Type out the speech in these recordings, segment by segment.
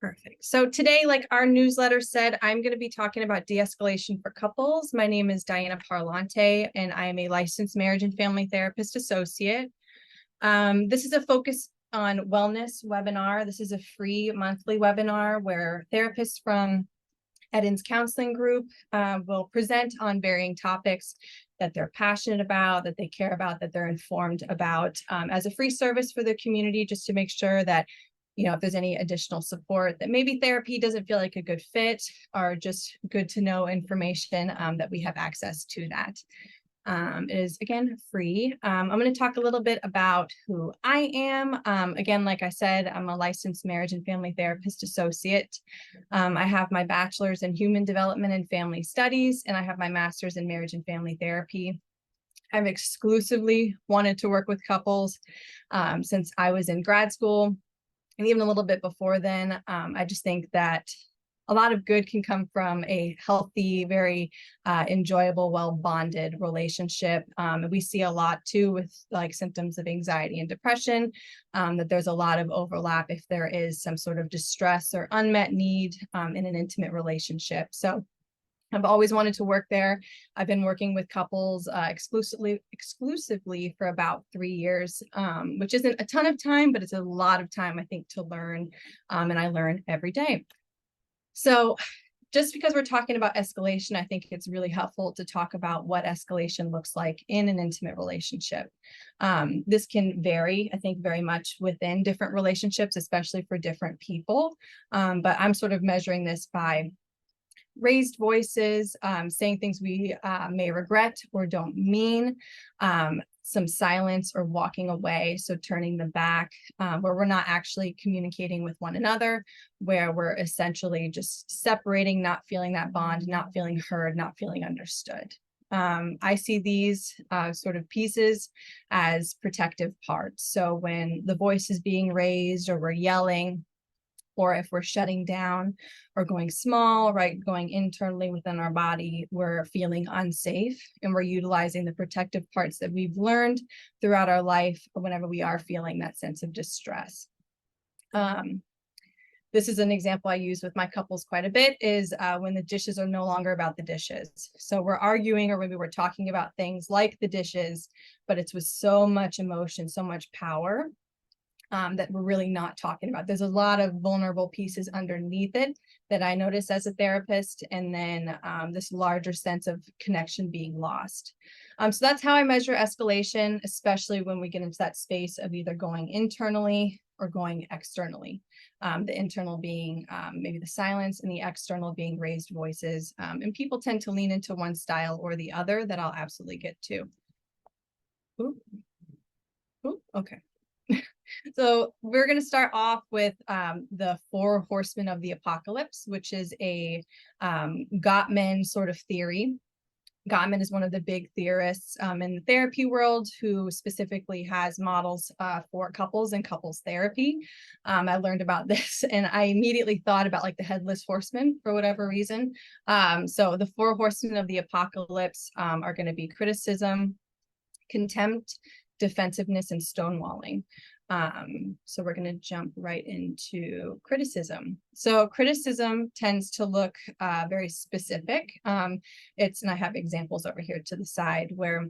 Perfect. So today, like our newsletter said, I'm going to be talking about de-escalation for couples. My name is Diana Parlante, and I am a licensed marriage and family therapist associate. This is a focus on wellness webinar. This is a free monthly webinar where therapists from Attendees counseling group will present on varying topics that they're passionate about, that they care about, that they're informed about, as a free service for the community, just to make sure that if there's any additional support that maybe therapy doesn't feel like a good fit, or just good to know information, that we have access to that. It is, again, free. I'm going to talk a little bit about who I am. Again, like I said, I'm a licensed marriage and family therapist associate. I have my bachelor's in human development and family studies, and I have my master's in marriage and family therapy. I've exclusively wanted to work with couples since I was in grad school. And even a little bit before then. I just think that a lot of good can come from a healthy, very enjoyable, well-bonded relationship. And we see a lot too with like symptoms of anxiety and depression, that there's a lot of overlap if there is some sort of distress or unmet need in an intimate relationship. So I've always wanted to work there. I've been working with couples exclusively for about 3 years, which isn't a ton of time, but it's a lot of time, I think, to learn. And I learn every day. So just because we're talking about escalation, I think it's really helpful to talk about what escalation looks like in an intimate relationship. This can vary, I think, very much within different relationships, especially for different people. But I'm sort of measuring this by raised voices, saying things we may regret or don't mean, some silence or walking away, so turning the back, where we're not actually communicating with one another, where we're essentially just separating, not feeling that bond, not feeling heard, not feeling understood. I see these sort of pieces as protective parts. So when the voice is being raised, or we're yelling, or if we're shutting down or going small, right, going internally within our body, we're feeling unsafe, and we're utilizing the protective parts that we've learned throughout our life whenever we are feeling that sense of distress. This is an example I use with my couples quite a bit, is when the dishes are no longer about the dishes. So we're arguing, or maybe we're talking about things like the dishes, but it's with so much emotion, so much power, that we're really not talking about. There's a lot of vulnerable pieces underneath it that I notice as a therapist, and then this larger sense of connection being lost. So that's how I measure escalation, especially when we get into that space of either going internally or going externally. The internal being maybe the silence, and the external being raised voices. And people tend to lean into one style or the other that I'll absolutely get to. Ooh. Ooh, okay. So we're going to start off with the 4 horsemen of the apocalypse, which is a Gottman sort of theory. Gottman is one of the big theorists in the therapy world, who specifically has models for couples and couples therapy. I learned about this, and I immediately thought about like the headless horseman for whatever reason. So the 4 horsemen of the apocalypse are going to be criticism, contempt, defensiveness, and stonewalling. So we're going to jump right into criticism. So criticism tends to look very specific. And I have examples over here to the side, where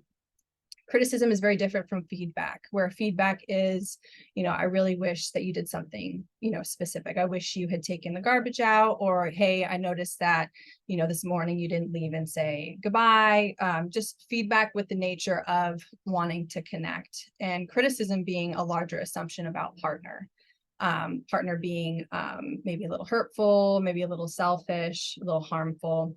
criticism is very different from feedback, where feedback is, I really wish that you did something, specific. I wish you had taken the garbage out, or, hey, I noticed that, this morning you didn't leave and say goodbye. Just feedback with the nature of wanting to connect, and criticism being a larger assumption about partner. Partner being maybe a little hurtful, maybe a little selfish, a little harmful.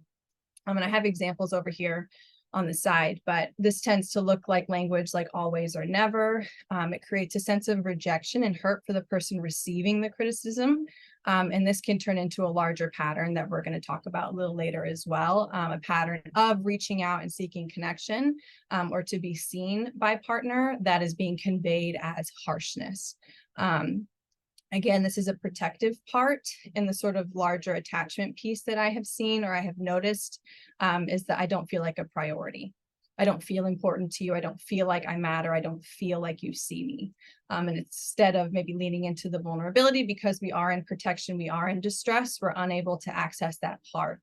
And I have examples over here on the side, but this tends to look like language like always or never. It creates a sense of rejection and hurt for the person receiving the criticism. And this can turn into a larger pattern that we're going to talk about a little later as well, a pattern of reaching out and seeking connection, or to be seen by partner that is being conveyed as harshness. Again, this is a protective part in the sort of larger attachment piece that I have seen, or I have noticed, is that I don't feel like a priority. I don't feel important to you. I don't feel like I matter. I don't feel like you see me. And instead of maybe leaning into the vulnerability, because we are in protection, we are in distress, we're unable to access that part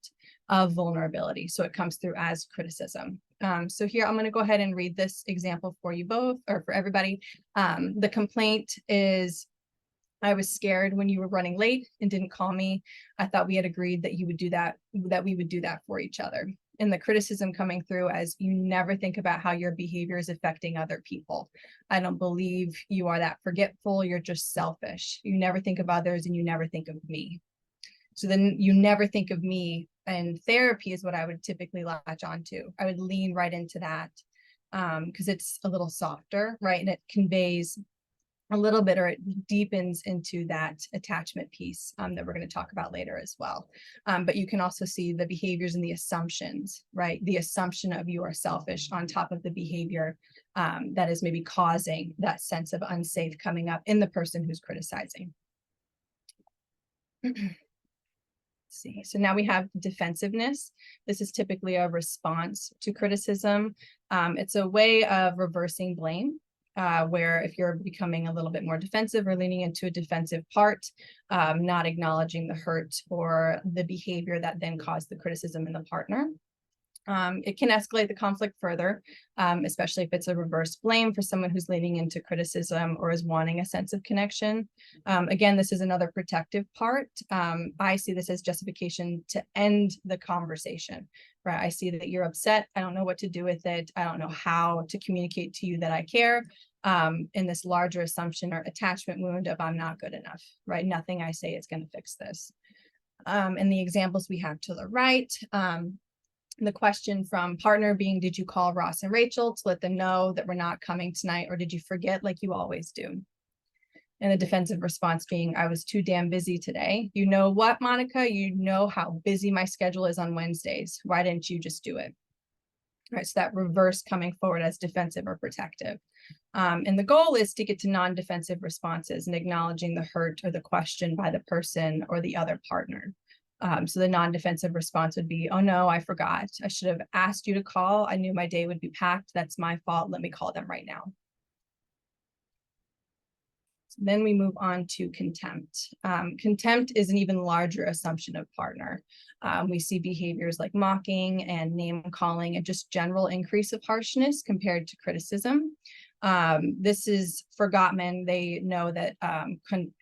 of vulnerability. So it comes through as criticism. So here, I'm going to go ahead and read this example for you both, or for everybody. The complaint is, I was scared when you were running late and didn't call me. I thought we had agreed that you would do that, that we would do that for each other. And the criticism coming through as, you never think about how your behavior is affecting other people. I don't believe you are that forgetful. You're just selfish. You never think of others and you never think of me. So then you never think of me, and therapy is what I would typically latch onto. I would lean right into that because it's a little softer, right? And it conveys a little bit, or it deepens into that attachment piece that we're going to talk about later as well. But you can also see the behaviors and the assumptions, right? The assumption of you are selfish on top of the behavior that is maybe causing that sense of unsafe coming up in the person who's criticizing. See, so now we have defensiveness. This is typically a response to criticism. It's a way of reversing blame. Where if you're becoming a little bit more defensive or leaning into a defensive part, not acknowledging the hurt or the behavior that then caused the criticism in the partner. It can escalate the conflict further, especially if it's a reverse blame for someone who's leaning into criticism or is wanting a sense of connection. Again, this is another protective part. I see this as justification to end the conversation, right? I see that you're upset. I don't know what to do with it. I don't know how to communicate to you that I care. In this larger assumption or attachment wound of, I'm not good enough, right? Nothing I say is going to fix this. And the examples we have to the right, the question from partner being, did you call Ross and Rachel to let them know that we're not coming tonight, or did you forget like you always do? And the defensive response being, I was too damn busy today. You know what, Monica? You know how busy my schedule is on Wednesdays. Why didn't you just do it? All right, so that reverse coming forward as defensive or protective. And the goal is to get to non-defensive responses and acknowledging the hurt or the question by the person or the other partner. So the non-defensive response would be, oh no, I forgot. I should have asked you to call. I knew my day would be packed. That's my fault. Let me call them right now. So then we move on to contempt. Contempt is an even larger assumption of partner. We see behaviors like mocking and name calling and just general increase of harshness compared to criticism. This is for Gottman. They know that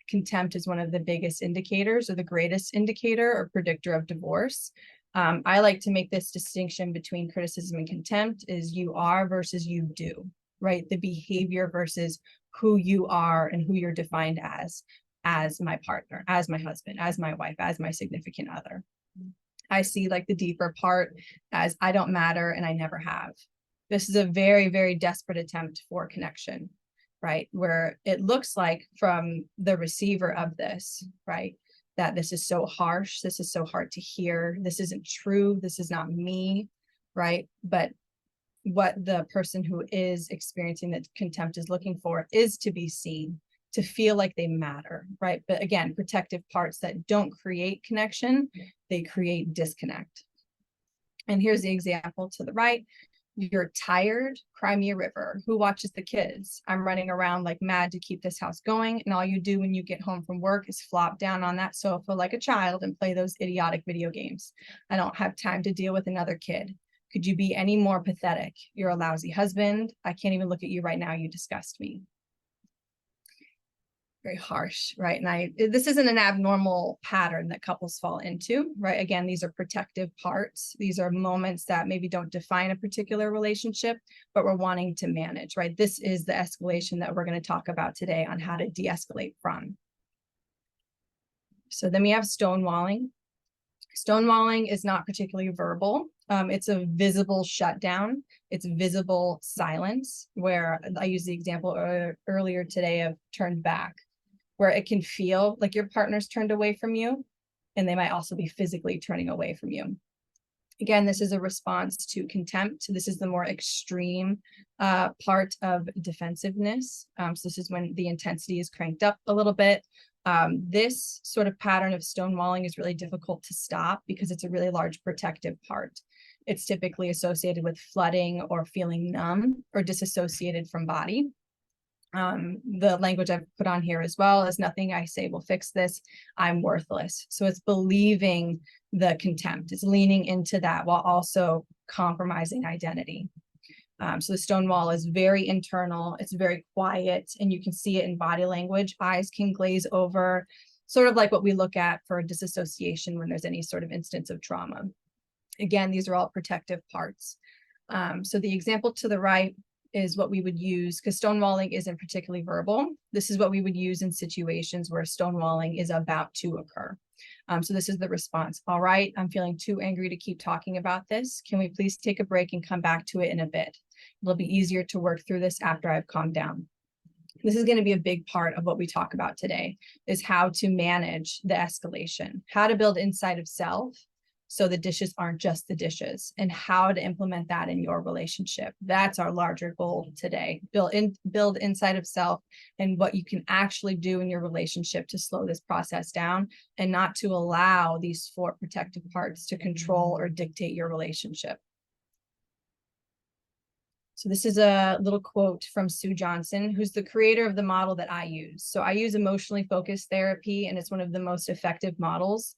contempt is one of the biggest indicators or the greatest indicator or predictor of divorce. I like to make this distinction between criticism and contempt is you are versus you do, right? The behavior versus who you are and who you're defined as my partner, as my husband, as my wife, as my significant other. I see like the deeper part as I don't matter and I never have. This is a very, very desperate attempt for connection, right? Where it looks like from the receiver of this, right? That this is so harsh. This is so hard to hear. This isn't true. This is not me, right? But what the person who is experiencing that contempt is looking for is to be seen, to feel like they matter, right? But again, protective parts that don't create connection, they create disconnect. And here's the example to the right. You're tired, cry me a river. Who watches the kids? I'm running around like mad to keep this house going. And all you do when you get home from work is flop down on that sofa like a child and play those idiotic video games. I don't have time to deal with another kid. Could you be any more pathetic? You're a lousy husband. I can't even look at you right now. You disgust me. Very harsh, right? And this isn't an abnormal pattern that couples fall into, right? Again, these are protective parts. These are moments that maybe don't define a particular relationship, but we're wanting to manage, right? This is the escalation that we're going to talk about today on how to de-escalate from. So then we have stonewalling. Stonewalling is not particularly verbal. It's a visible shutdown. It's visible silence, where I used the example earlier today of turned back, where it can feel like your partner's turned away from you, and they might also be physically turning away from you. Again, this is a response to contempt. This is the more extreme part of defensive. So this is when the intensity is cranked up a little bit. This sort of pattern of stonewalling is really difficult to stop because it's a really large protective part. It's typically associated with flooding or feeling numb or disassociated from body. The language I've put on here as well is nothing I say will fix this. I'm worthless. So it's believing the contempt. It's leaning into that while also compromising identity. So the stonewall is very internal. It's very quiet, and you can see it in body language. Eyes can glaze over, sort of like what we look at for disassociation when there's any sort of instance of trauma. Again, these are all protective parts. So the example to the right is what we would use, because stonewalling isn't particularly verbal. This is what we would use in situations where stonewalling is about to occur. So this is the response. All right, I'm feeling too angry to keep talking about this. Can we please take a break and come back to it in a bit? It'll be easier to work through this after I've calmed down. This is going to be a big part of what we talk about today, is how to manage the escalation, how to build inside of self so the dishes aren't just the dishes, and how to implement that in your relationship. That's our larger goal today. Build inside of self and what you can actually do in your relationship to slow this process down and not to allow these 4 protective parts to control or dictate your relationship. So this is a little quote from Sue Johnson, who's the creator of the model that I use. So I use emotionally focused therapy, and it's one of the most effective models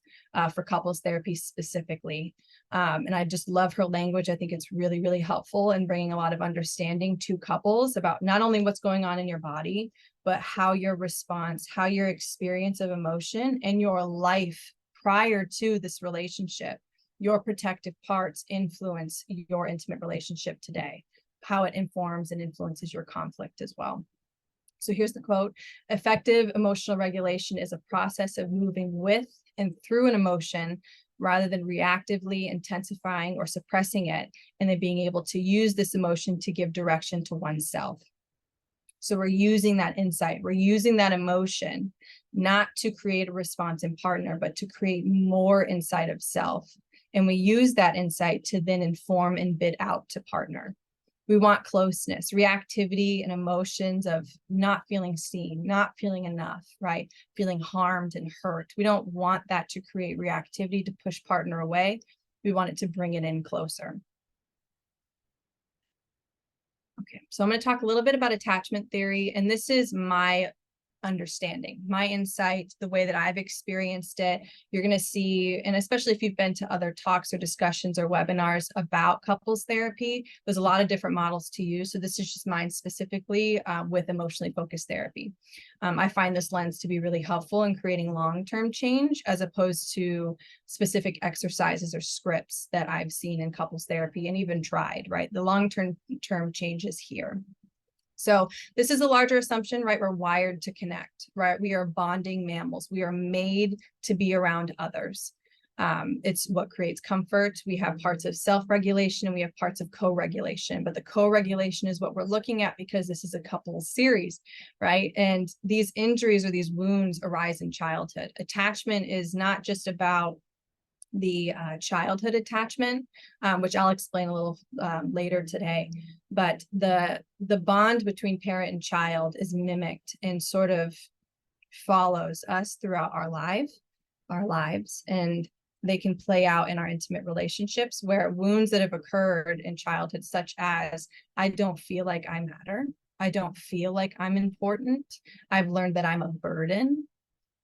for couples therapy specifically. And I just love her language. I think it's really, really helpful in bringing a lot of understanding to couples about not only what's going on in your body, but how your response, how your experience of emotion and your life prior to this relationship, your protective parts influence your intimate relationship today, how it informs and influences your conflict as well. So here's the quote: effective emotional regulation is a process of moving with and through an emotion rather than reactively intensifying or suppressing it, and then being able to use this emotion to give direction to oneself. So we're using that insight, we're using that emotion, not to create a response in partner, but to create more inside of self. And we use that insight to then inform and bid out to partner. We want closeness, reactivity, and emotions of not feeling seen, not feeling enough, right? Feeling harmed and hurt. We don't want that to create reactivity to push partner away. We want it to bring it in closer. Okay, so I'm going to talk a little bit about attachment theory, and this is my understanding, my insight, the way that I've experienced it. You're going to see, and especially if you've been to other talks or discussions or webinars about couples therapy, there's a lot of different models to use. So this is just mine specifically with emotionally focused therapy. I find this lens to be really helpful in creating long-term change as opposed to specific exercises or scripts that I've seen in couples therapy and even tried, right? The long-term change is here. So this is a larger assumption, right? We're wired to connect, right? We are bonding mammals. We are made to be around others. It's what creates comfort. We have parts of self-regulation and we have parts of co-regulation, but the co-regulation is what we're looking at because this is a couples series, right? And these injuries or these wounds arise in childhood. Attachment is not just about the childhood attachment, which I'll explain a little later today, but the bond between parent and child is mimicked and sort of follows us throughout our lives, and they can play out in our intimate relationships where wounds that have occurred in childhood, such as I don't feel like I matter, I don't feel like I'm important, I've learned that I'm a burden,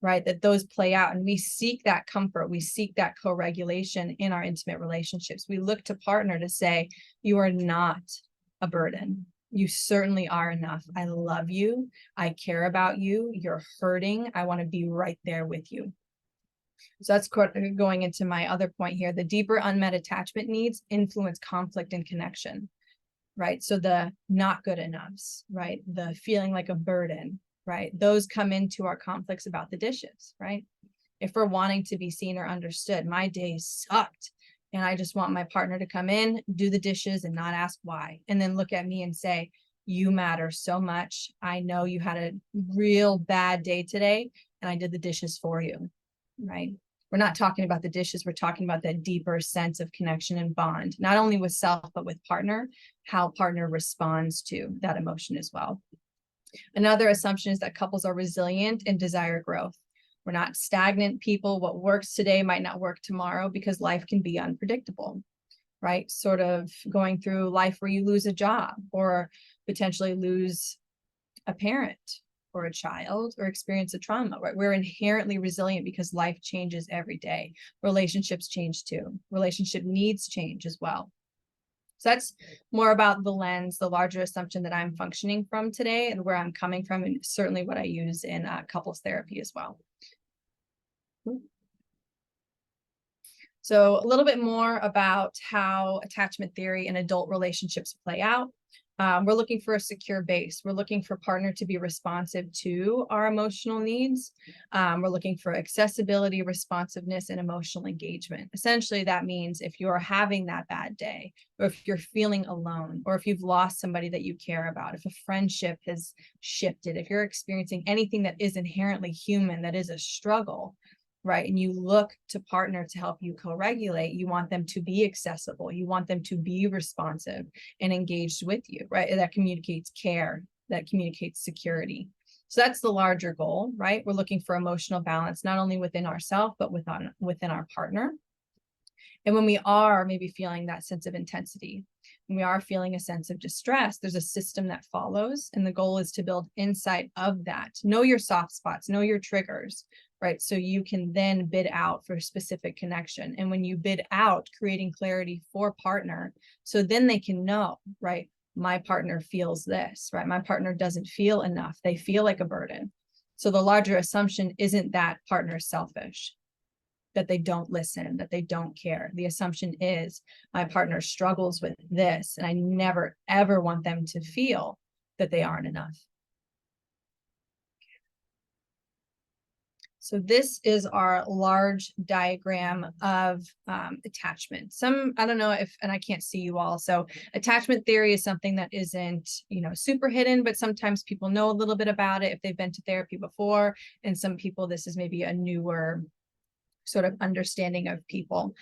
right? That those play out, and we seek that comfort. We seek that co-regulation in our intimate relationships. We look to partner to say, you are not a burden. You certainly are enough. I love you. I care about you. You're hurting. I want to be right there with you. So that's going into my other point here. The deeper unmet attachment needs influence conflict and connection, right? So the not good enoughs, right? The feeling like a burden, right? Those come into our conflicts about the dishes, right? If we're wanting to be seen or understood, my day sucked and I just want my partner to come in, do the dishes and not ask why, and then look at me and say, you matter so much. I know you had a real bad day today and I did the dishes for you, right? We're not talking about the dishes. We're talking about that deeper sense of connection and bond, not only with self, but with partner, how partner responds to that emotion as well. Another assumption is that couples are resilient and desire growth. We're not stagnant people. What works today might not work tomorrow because life can be unpredictable, right? Sort of going through life where you lose a job or potentially lose a parent or a child or experience a trauma, right? We're inherently resilient because life changes every day. Relationships change too. Relationship needs change as well. So that's more about the lens, the larger assumption that I'm functioning from today and where I'm coming from, and certainly what I use in couples therapy as well. So a little bit more about how attachment theory and adult relationships play out. We're looking for a secure base. We're looking for partner to be responsive to our emotional needs. We're looking for accessibility, responsiveness, and emotional engagement. Essentially, that means if you're having that bad day, or if you're feeling alone, or if you've lost somebody that you care about, if a friendship has shifted, if you're experiencing anything that is inherently human, that is a struggle, right? And you look to partner to help you co-regulate, you want them to be accessible. You want them to be responsive and engaged with you, right? That communicates care, that communicates security. So that's the larger goal, right? We're looking for emotional balance, not only within ourselves, but within our partner. And when we are maybe feeling that sense of intensity, when we are feeling a sense of distress, there's a system that follows. And the goal is to build insight of that. Know your soft spots, know your triggers, right? So you can then bid out for a specific connection. And when you bid out, creating clarity for partner, so then they can know, right? My partner feels this, right? My partner doesn't feel enough. They feel like a burden. So the larger assumption isn't that partner is selfish, that they don't listen, that they don't care. The assumption is my partner struggles with this, and I never, ever want them to feel that they aren't enough. So this is our large diagram of attachment. I don't know if, and I can't see you all. So attachment theory is something that isn't, super hidden, but sometimes people know a little bit about it if they've been to therapy before. And some people, this is maybe a newer sort of understanding of people.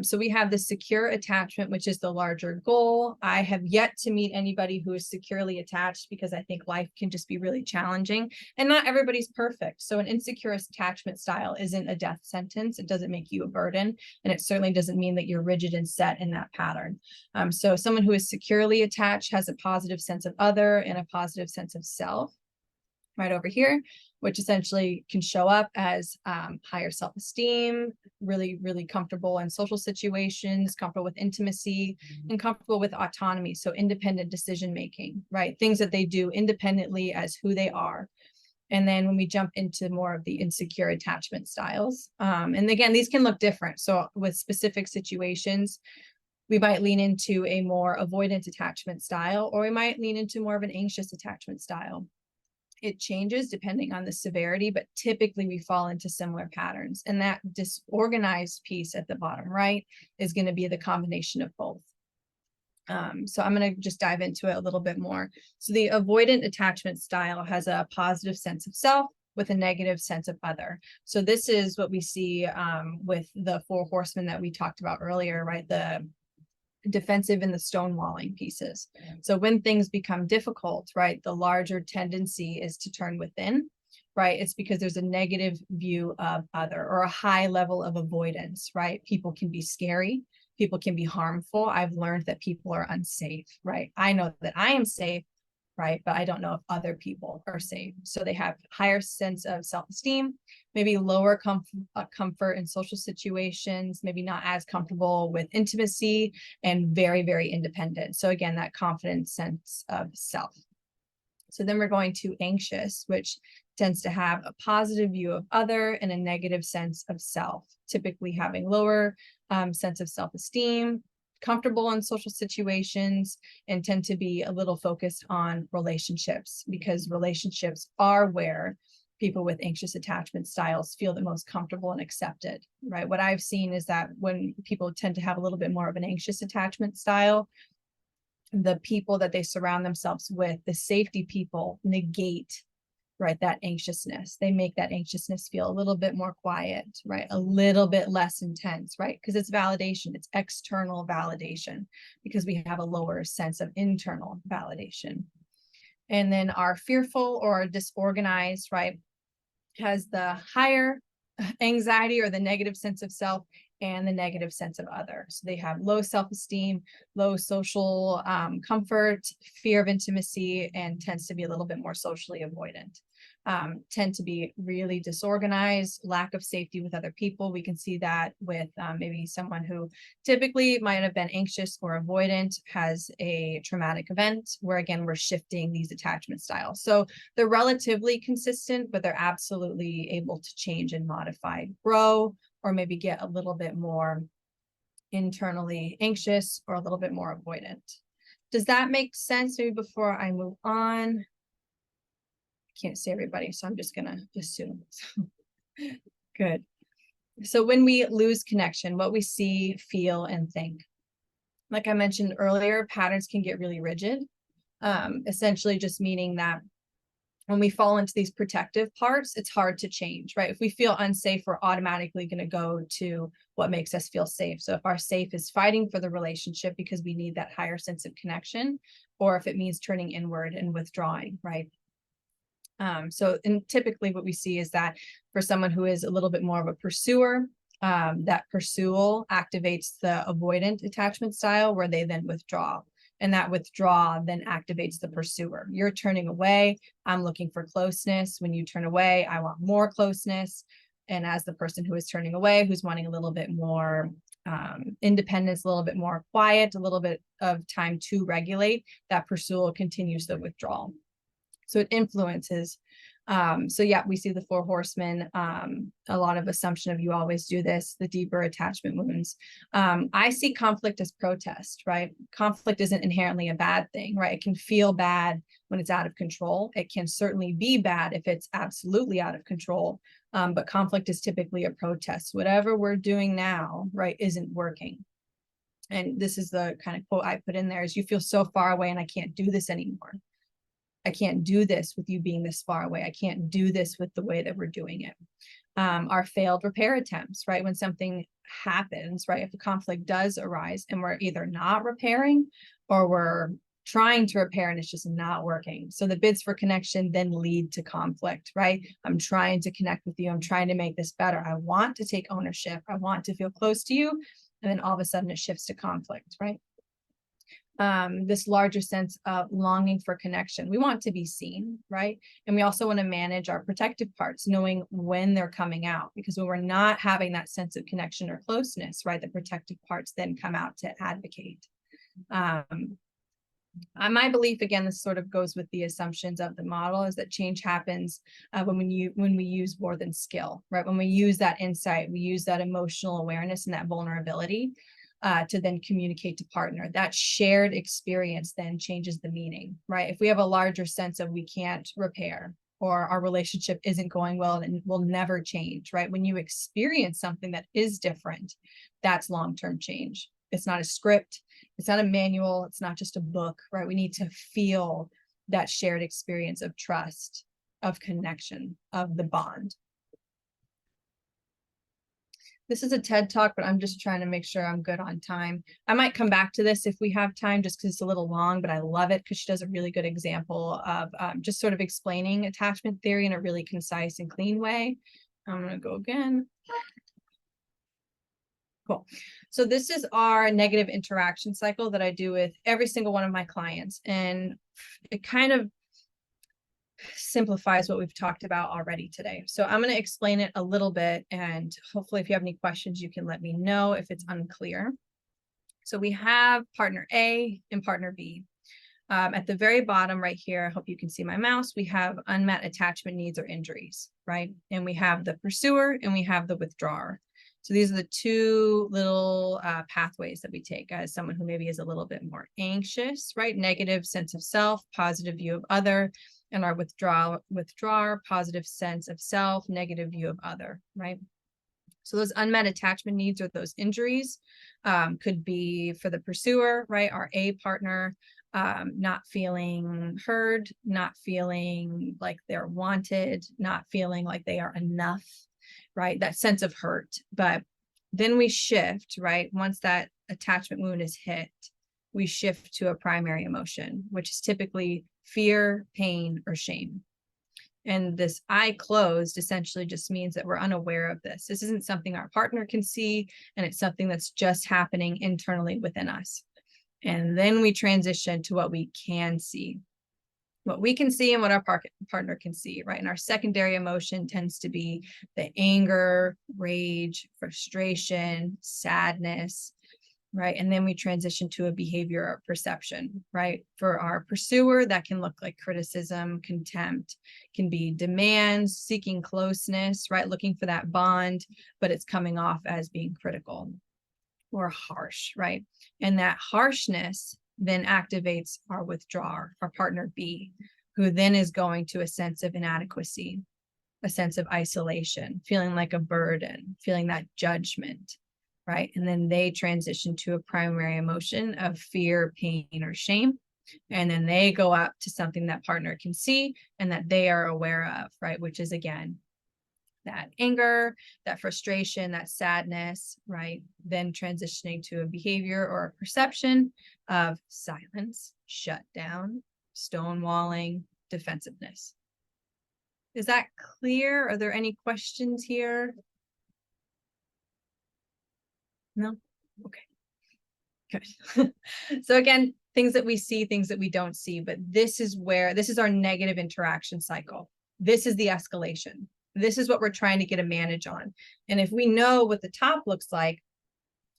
So we have the secure attachment, which is the larger goal. I have yet to meet anybody who is securely attached because I think life can just be really challenging and not everybody's perfect. So an insecure attachment style isn't a death sentence. It doesn't make you a burden. And it certainly doesn't mean that you're rigid and set in that pattern. So someone who is securely attached has a positive sense of other and a positive sense of self. Right over here, which essentially can show up as higher self-esteem, really, really comfortable in social situations, comfortable with intimacy, and comfortable with autonomy. So independent decision-making, right? Things that they do independently as who they are. And then when we jump into more of the insecure attachment styles, and again, these can look different. So with specific situations, we might lean into a more avoidant attachment style, or we might lean into more of an anxious attachment style. It changes depending on the severity, but typically we fall into similar patterns. And that disorganized piece at the bottom right is going to be the combination of both. So I'm going to just dive into it a little bit more. So the avoidant attachment style has a positive sense of self with a negative sense of other. So this is what we see with the 4 horsemen that we talked about earlier, right? The defensive and the stonewalling pieces. So when things become difficult, right, the larger tendency is to turn within, right? It's because there's a negative view of other or a high level of avoidance, right? People can be scary. People can be harmful. I've learned that people are unsafe, right? I know that I am safe, right? But I don't know if other people are safe. So they have higher sense of self-esteem, maybe lower comfort in social situations, maybe not as comfortable with intimacy, and very, very independent. So again, that confident sense of self. So then we're going to anxious, which tends to have a positive view of other and a negative sense of self, typically having lower sense of self-esteem, comfortable in social situations, and tend to be a little focused on relationships, because relationships are where people with anxious attachment styles feel the most comfortable and accepted, right? What I've seen is that when people tend to have a little bit more of an anxious attachment style, the people that they surround themselves with, the safety people, negate, right, that anxiousness. They make that anxiousness feel a little bit more quiet, right? A little bit less intense, right? Because it's validation, it's external validation, because we have a lower sense of internal validation. And then our fearful or disorganized, right, has the higher anxiety or the negative sense of self and the negative sense of other. So they have low self-esteem, low social comfort, fear of intimacy, and tends to be a little bit more socially avoidant. Tend to be really disorganized, lack of safety with other people. We can see that with maybe someone who typically might have been anxious or avoidant, has a traumatic event, where again, we're shifting these attachment styles. So they're relatively consistent, but they're absolutely able to change and modify, grow, or maybe get a little bit more internally anxious or a little bit more avoidant. Does that make sense? Maybe before I move on, can't see everybody, so I'm just gonna assume. Good. So when we lose connection, what we see, feel, and think. Like I mentioned earlier, patterns can get really rigid, essentially just meaning that when we fall into these protective parts, it's hard to change, right? If we feel unsafe, we're automatically going to go to what makes us feel safe. So if our safe is fighting for the relationship because we need that higher sense of connection, or if it means turning inward and withdrawing, right? And typically what we see is that for someone who is a little bit more of a pursuer, that pursual activates the avoidant attachment style, where they then withdraw. And that withdraw then activates the pursuer. You're turning away, I'm looking for closeness. When you turn away, I want more closeness. And as the person who is turning away, who's wanting a little bit more independence, a little bit more quiet, a little bit of time to regulate, that pursual continues the withdrawal. So it influences. So yeah, we see the 4 horsemen, a lot of assumption of you always do this, the deeper attachment wounds. I see conflict as protest, right? Conflict isn't inherently a bad thing, right? It can feel bad when it's out of control. It can certainly be bad if it's absolutely out of control. But conflict is typically a protest. Whatever we're doing now, right, isn't working. And this is the kind of quote I put in there, is you feel so far away and I can't do this anymore. I can't do this with you being this far away. I can't do this with the way that we're doing it. Our failed repair attempts, right? When something happens, right? If a conflict does arise and we're either not repairing or we're trying to repair and it's just not working. So the bids for connection then lead to conflict, right? I'm trying to connect with you. I'm trying to make this better. I want to take ownership. I want to feel close to you. And then all of a sudden it shifts to conflict, right? This larger sense of longing for connection. We want to be seen, right? And we also want to manage our protective parts, knowing when they're coming out, because when we're not having that sense of connection or closeness, right, the protective parts then come out to advocate. My belief, again, this sort of goes with the assumptions of the model, is that change happens when we use more than skill, right? When we use that insight, we use that emotional awareness and that vulnerability to then communicate to partner. That shared experience then changes the meaning, right? If we have a larger sense of we can't repair, or our relationship isn't going well and will never change, right? When you experience something that is different, that's long-term change. It's not a script, it's not a manual, it's not just a book, right? We need to feel that shared experience of trust, of connection, of the bond. This is a TED Talk, but I'm just trying to make sure I'm good on time. I might come back to this if we have time, just because it's a little long, but I love it because she does a really good example of just sort of explaining attachment theory in a really concise and clean way. I'm going to go again. Cool. So this is our negative interaction cycle that I do with every single one of my clients. And it kind of simplifies what we've talked about already today. So I'm going to explain it a little bit, and hopefully if you have any questions, you can let me know if it's unclear. So we have partner A and partner B. At the very bottom right here, I hope you can see my mouse, we have unmet attachment needs or injuries, right? And we have the pursuer and we have the withdrawer. So these are the two little pathways that we take as someone who maybe is a little bit more anxious, right? Negative sense of self, positive view of other, and our withdrawer, positive sense of self, negative view of other, right? So those unmet attachment needs or those injuries could be for the pursuer, right? Our A partner, not feeling heard, not feeling like they're wanted, not feeling like they are enough, right? That sense of hurt. But then we shift, right? Once that attachment wound is hit, we shift to a primary emotion, which is typically fear, pain, or shame. And this eye closed essentially just means that we're unaware of this. This isn't something our partner can see, and it's something that's just happening internally within us. And then we transition to what we can see. What we can see and what our partner can see, right? And our secondary emotion tends to be the anger, rage, frustration, sadness, right? And then we transition to a behavior or perception, right? For our pursuer, that can look like criticism, contempt, can be demands, seeking closeness, right? Looking for that bond, but it's coming off as being critical or harsh, right? And that harshness then activates our withdrawer, our partner B, who then is going to a sense of inadequacy, a sense of isolation, feeling like a burden, feeling that judgment, right? And then they transition to a primary emotion of fear, pain, or shame. And then they go up to something that partner can see and that they are aware of, right? Which is, again, that anger, that frustration, that sadness, right? Then transitioning to a behavior or a perception of silence, shut down, stonewalling, defensiveness. Is that clear? Are there any questions here? No? Okay. Good. So again, things that we see, things that we don't see, but this is our negative interaction cycle. This is the escalation. This is what we're trying to get a manage on. And if we know what the top looks like,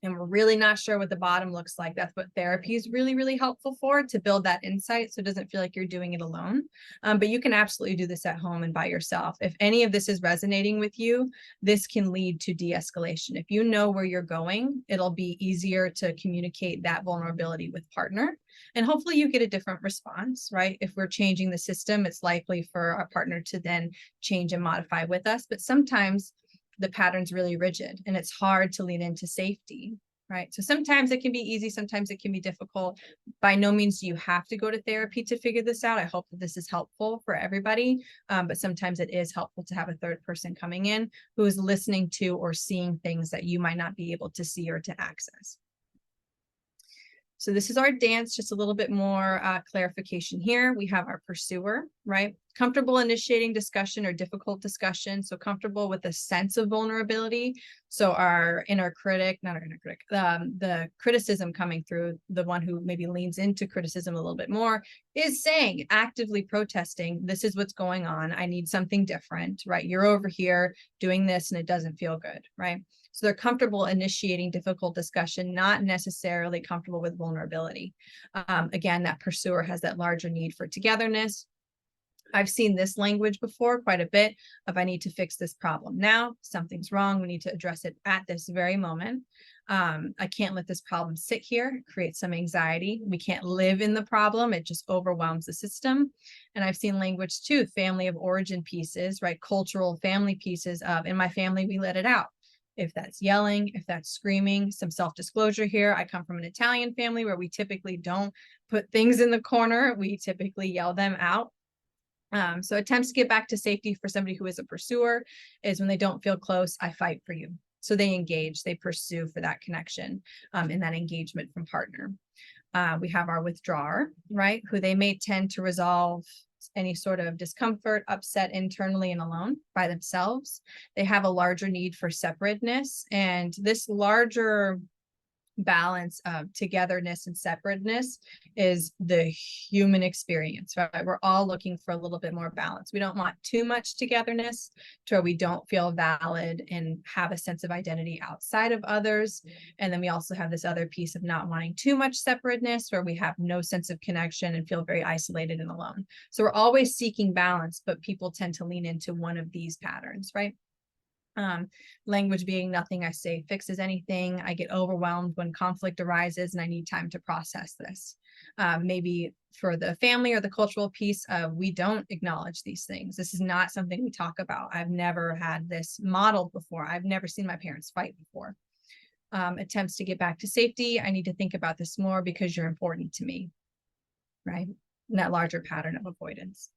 and we're really not sure what the bottom looks like, that's what therapy is really, really helpful for, to build that insight so it doesn't feel like you're doing it alone. But you can absolutely do this at home and by yourself. If any of this is resonating with you, this can lead to de-escalation. If you know where you're going, it'll be easier to communicate that vulnerability with partner. And hopefully you get a different response, right? If we're changing the system, it's likely for our partner to then change and modify with us. But sometimes the pattern's really rigid and it's hard to lean into safety, right? So sometimes it can be easy, sometimes it can be difficult. By no means do you have to go to therapy to figure this out. I hope that this is helpful for everybody, but sometimes it is helpful to have a third person coming in who is listening to or seeing things that you might not be able to see or to access. So this is our dance, just a little bit more clarification here. We have our pursuer, right? Comfortable initiating discussion or difficult discussion. So comfortable with a sense of vulnerability. So our inner critic, not our inner critic, the criticism coming through, the one who maybe leans into criticism a little bit more, is saying, actively protesting, this is what's going on. I need something different, right? You're over here doing this and it doesn't feel good, right? So they're comfortable initiating difficult discussion, not necessarily comfortable with vulnerability. Again, that pursuer has that larger need for togetherness. I've seen this language before quite a bit of, I need to fix this problem now. Something's wrong. We need to address it at this very moment. I can't let this problem sit here, create some anxiety. We can't live in the problem. It just overwhelms the system. And I've seen language too, family of origin pieces, right? Cultural family pieces of, in my family, we let it out. If that's yelling, if that's screaming, some self-disclosure here. I come from an Italian family where we typically don't put things in the corner. We typically yell them out. So attempts to get back to safety for somebody who is a pursuer is when they don't feel close, I fight for you. So they engage, they pursue for that connection and that engagement from partner. We have our withdrawer, right? Who they may tend to resolve any sort of discomfort, upset internally and alone by themselves. They have a larger need for separateness, and this larger balance of togetherness and separateness is the human experience, right? We're all looking for a little bit more balance. We don't want too much togetherness to where we don't feel valid and have a sense of identity outside of others. And then we also have this other piece of not wanting too much separateness where we have no sense of connection and feel very isolated and alone. So we're always seeking balance, but people tend to lean into one of these patterns, right? Language being nothing I say fixes anything. I get overwhelmed when conflict arises and I need time to process this. Maybe for the family or the cultural piece, we don't acknowledge these things. This is not something we talk about. I've never had this modeled before. I've never seen my parents fight before. Attempts to get back to safety. I need to think about this more because you're important to me, right? And that larger pattern of avoidance.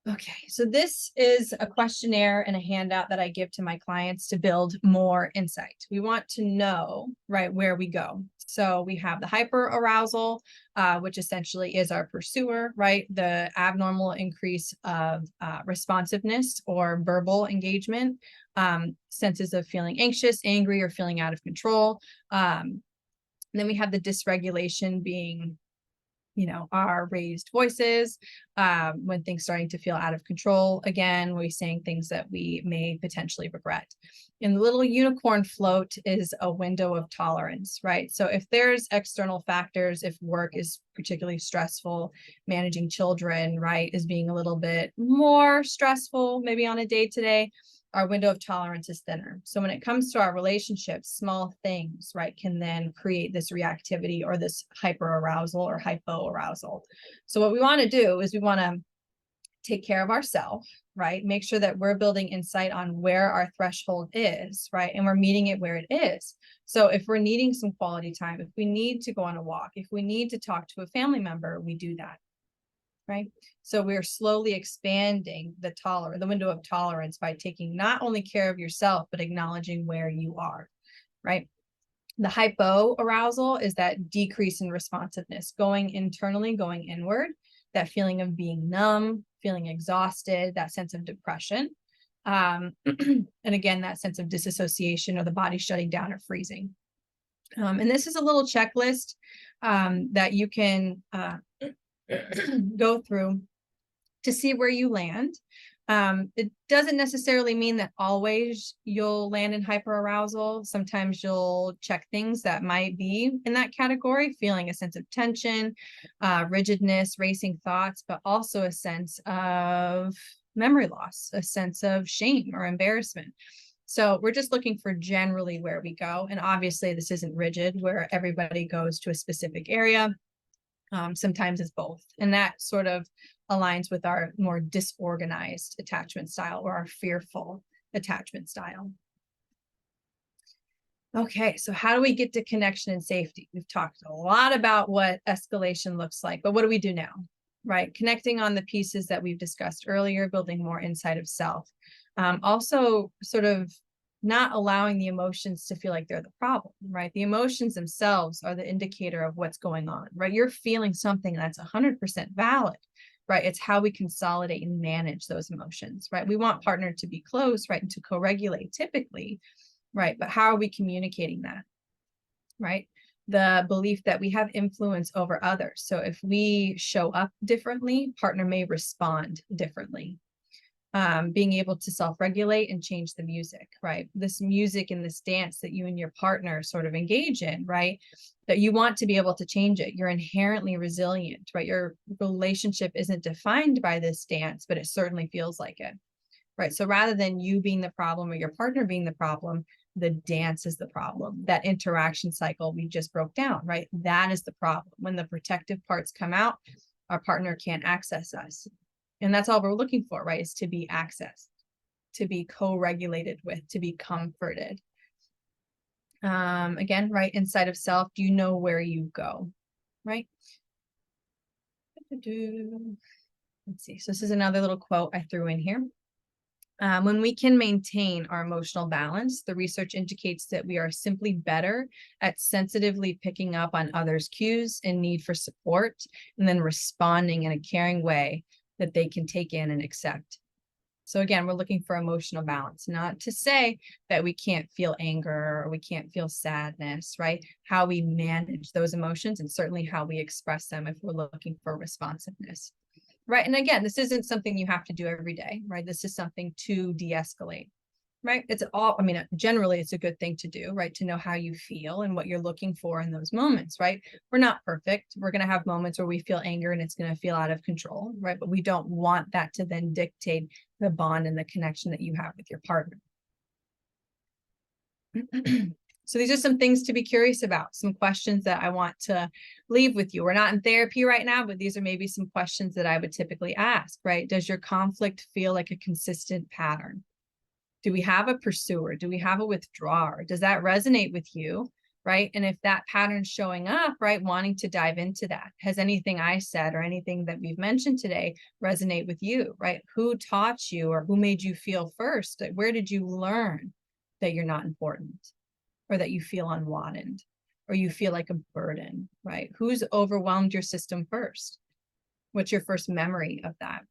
Okay, so this is a questionnaire and a handout that I give to my clients to build more insight. We want to know, right, where we go. So we have the hyperarousal, which essentially is our pursuer, right? The abnormal increase of responsiveness or verbal engagement, senses of feeling anxious, angry, or feeling out of control. And then we have the dysregulation being our raised voices, when things starting to feel out of control. Again, we're saying things that we may potentially regret. And the little unicorn float is a window of tolerance, right? So if there's external factors, if work is particularly stressful, managing children, right, is being a little bit more stressful, maybe on a day-to-day, our window of tolerance is thinner. So when it comes to our relationships, small things, right, can then create this reactivity or this hyperarousal or hypoarousal. So what we want to do is we want to take care of ourselves, right? Make sure that we're building insight on where our threshold is, right? And we're meeting it where it is. So if we're needing some quality time, if we need to go on a walk, if we need to talk to a family member, we do that. Right? So we're slowly expanding the window of tolerance by taking not only care of yourself, but acknowledging where you are, right? The hypoarousal is that decrease in responsiveness, going internally, going inward, that feeling of being numb, feeling exhausted, that sense of depression. And again, that sense of disassociation or the body shutting down or freezing. And this is a little checklist that you can go through to see where you land. It doesn't necessarily mean that always you'll land in hyperarousal. Sometimes you'll check things that might be in that category, feeling a sense of tension, rigidness, racing thoughts, but also a sense of memory loss, a sense of shame or embarrassment. So we're just looking for generally where we go. And obviously this isn't rigid where everybody goes to a specific area. Sometimes it's both. And that sort of aligns with our more disorganized attachment style or our fearful attachment style. Okay, so how do we get to connection and safety? We've talked a lot about what escalation looks like, but what do we do now? Right, connecting on the pieces that we've discussed earlier, building more insight of self. Also sort of not allowing the emotions to feel like they're the problem, right? The emotions themselves are the indicator of what's going on, right? You're feeling something that's 100% valid, right? It's how we consolidate and manage those emotions, right? We want partner to be close, right? And to co-regulate typically, right? But how are we communicating that, right? The belief that we have influence over others. So if we show up differently, partner may respond differently. Being able to self-regulate and change the music, right? This music and this dance that you and your partner sort of engage in, right? That you want to be able to change it. You're inherently resilient, right? Your relationship isn't defined by this dance, but it certainly feels like it, right? So rather than you being the problem or your partner being the problem, the dance is the problem. That interaction cycle we just broke down, right? That is the problem. When the protective parts come out, our partner can't access us. And that's all we're looking for, right? Is to be accessed, to be co-regulated with, to be comforted. Again, right, inside of self, do you know where you go, right? Let's see. So this is another little quote I threw in here. When we can maintain our emotional balance, the research indicates that we are simply better at sensitively picking up on others' cues and need for support, and then responding in a caring way that they can take in and accept. So again, we're looking for emotional balance, not to say that we can't feel anger or we can't feel sadness, right? How we manage those emotions and certainly how we express them if we're looking for responsiveness, right? And again, this isn't something you have to do every day, right? This is something to de-escalate, right? It's all, I mean, generally it's a good thing to do, right? To know how you feel and what you're looking for in those moments, right? We're not perfect. We're going to have moments where we feel anger and it's going to feel out of control, right? But we don't want that to then dictate the bond and the connection that you have with your partner. So these are some things to be curious about, some questions that I want to leave with you. We're not in therapy right now, but these are maybe some questions that I would typically ask, right? Does your conflict feel like a consistent pattern? Do we have a pursuer? Do we have a withdrawer? Does that resonate with you, right? And if that pattern's showing up, right, wanting to dive into that, has anything I said or anything that we've mentioned today resonate with you, right? Who taught you or who made you feel first? Where did you learn that you're not important, or that you feel unwanted, or you feel like a burden, right? Who's overwhelmed your system first? What's your first memory of that?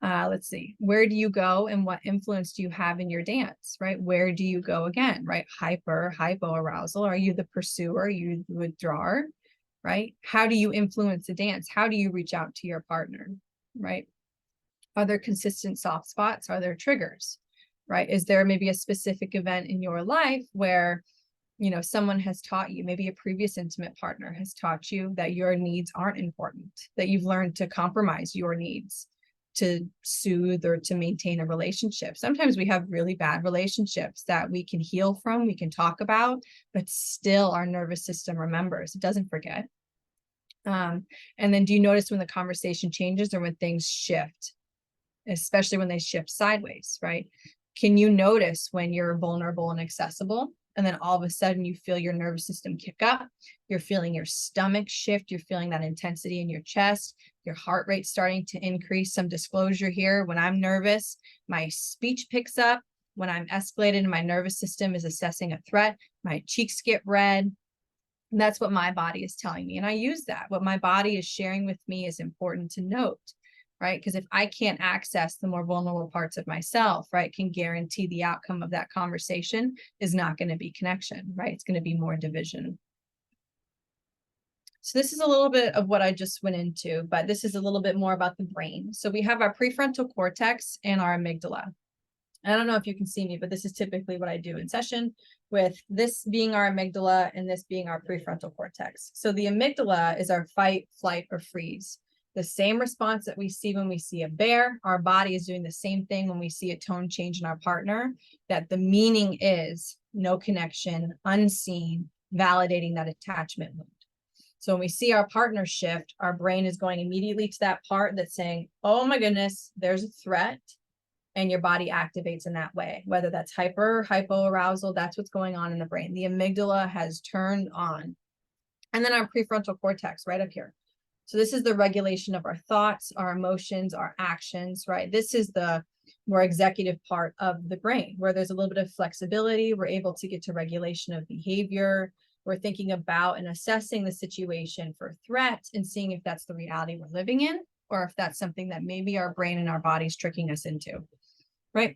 Let's see, where do you go and what influence do you have in your dance, right? Where do you go again, right? Hypo arousal. Are you the pursuer? Are you the withdrawer, right? How do you influence the dance? How do you reach out to your partner, right? Are there consistent soft spots? Are there triggers, right? Is there maybe a specific event in your life where, you know, someone has taught you, maybe a previous intimate partner has taught you that your needs aren't important, that you've learned to compromise your needs to soothe or to maintain a relationship. Sometimes we have really bad relationships that we can heal from, we can talk about, but still our nervous system remembers, it doesn't forget. And then do you notice when the conversation changes or when things shift, especially when they shift sideways, right? Can you notice when you're vulnerable and accessible? And then all of a sudden you feel your nervous system kick up, you're feeling your stomach shift, you're feeling that intensity in your chest, your heart rate starting to increase. Some disclosure here, when I'm nervous, my speech picks up. When I'm escalated and my nervous system is assessing a threat, my cheeks get red. And that's what my body is telling me. And I use that. What my body is sharing with me is important to note, right? Because if I can't access the more vulnerable parts of myself, right, can guarantee the outcome of that conversation is not going to be connection, right? It's going to be more division. So this is a little bit of what I just went into, but this is a little bit more about the brain. So we have our prefrontal cortex and our amygdala. I don't know if you can see me, but this is typically what I do in session, with this being our amygdala and this being our prefrontal cortex. So the amygdala is our fight, flight, or freeze. The same response that we see when we see a bear, our body is doing the same thing when we see a tone change in our partner, that the meaning is no connection, unseen, validating that attachment wound. So when we see our partner shift, our brain is going immediately to that part that's saying, oh my goodness, there's a threat. And your body activates in that way, whether that's hypo arousal, that's what's going on in the brain. The amygdala has turned on. And then our prefrontal cortex right up here. So this is the regulation of our thoughts, our emotions, our actions, right? This is the more executive part of the brain where there's a little bit of flexibility. We're able to get to regulation of behavior. We're thinking about and assessing the situation for threat and seeing if that's the reality we're living in, or if that's something that maybe our brain and our body's tricking us into, right?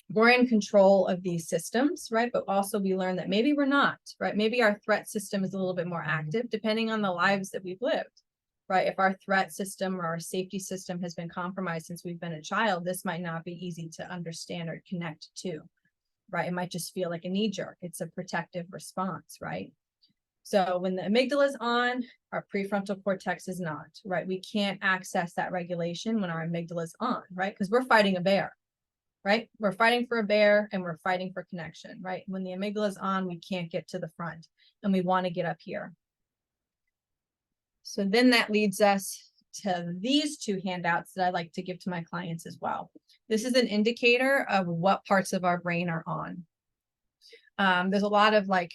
We're in control of these systems, right? But also we learn that maybe we're not, right? Maybe our threat system is a little bit more active depending on the lives that we've lived, right? If our threat system or our safety system has been compromised since we've been a child, this might not be easy to understand or connect to, right? It might just feel like a knee jerk. It's a protective response, right? So when the amygdala is on, our prefrontal cortex is not, right? We can't access that regulation when our amygdala is on, right? Because we're fighting a bear, right? We're fighting for a bear and we're fighting for connection, right? When the amygdala is on, we can't get to the front and we want to get up here. So then that leads us to these two handouts that I like to give to my clients as well. This is an indicator of what parts of our brain are on. There's a lot of like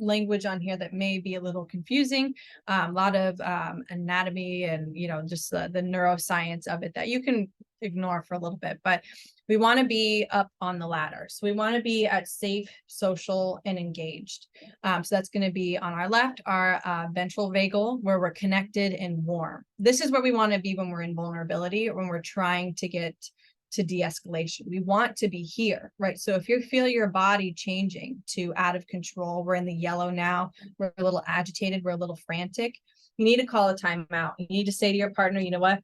language on here that may be a little confusing, a lot of anatomy and, you know, just the neuroscience of it that you can ignore for a little bit, but we want to be up on the ladder. So we want to be at safe, social, and engaged. So that's going to be on our left, our ventral vagal, where we're connected and warm. This is where we want to be when we're in vulnerability or when we're trying to get to de-escalation. We want to be here, right? So if you feel your body changing to out of control, we're in the yellow now, we're a little agitated, we're a little frantic, you need to call a timeout. You need to say to your partner, you know what?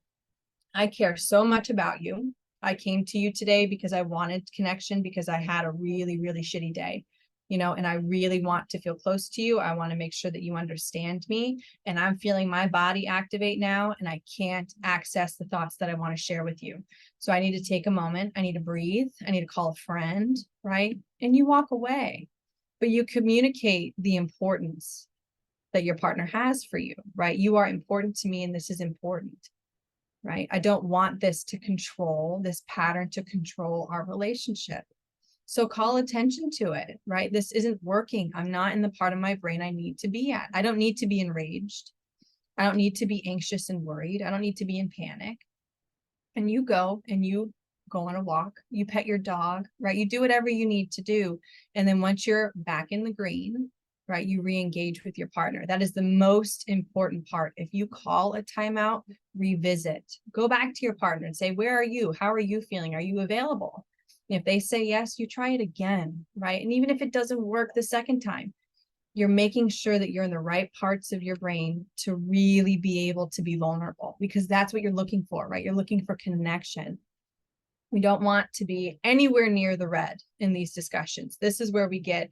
I care so much about you. I came to you today because I wanted connection, because I had a really, really shitty day, you know, and I really want to feel close to you. I want to make sure that you understand me, and I'm feeling my body activate now, and I can't access the thoughts that I want to share with you. So I need to take a moment. I need to breathe. I need to call a friend, right? And you walk away, but you communicate the importance that your partner has for you, right? You are important to me, and this is important, right? I don't want this pattern to control our relationship. So call attention to it, right? This isn't working. I'm not in the part of my brain I need to be at. I don't need to be enraged. I don't need to be anxious and worried. I don't need to be in panic. And you go on a walk, you pet your dog, right? You do whatever you need to do. And then once you're back in the green, right, you re-engage with your partner. That is the most important part. If you call a timeout, revisit, go back to your partner and say, where are you? How are you feeling? Are you available? And if they say yes, you try it again, right? And even if it doesn't work the second time, you're making sure that you're in the right parts of your brain to really be able to be vulnerable, because that's what you're looking for, right? You're looking for connection. We don't want to be anywhere near the red in these discussions. This is where we get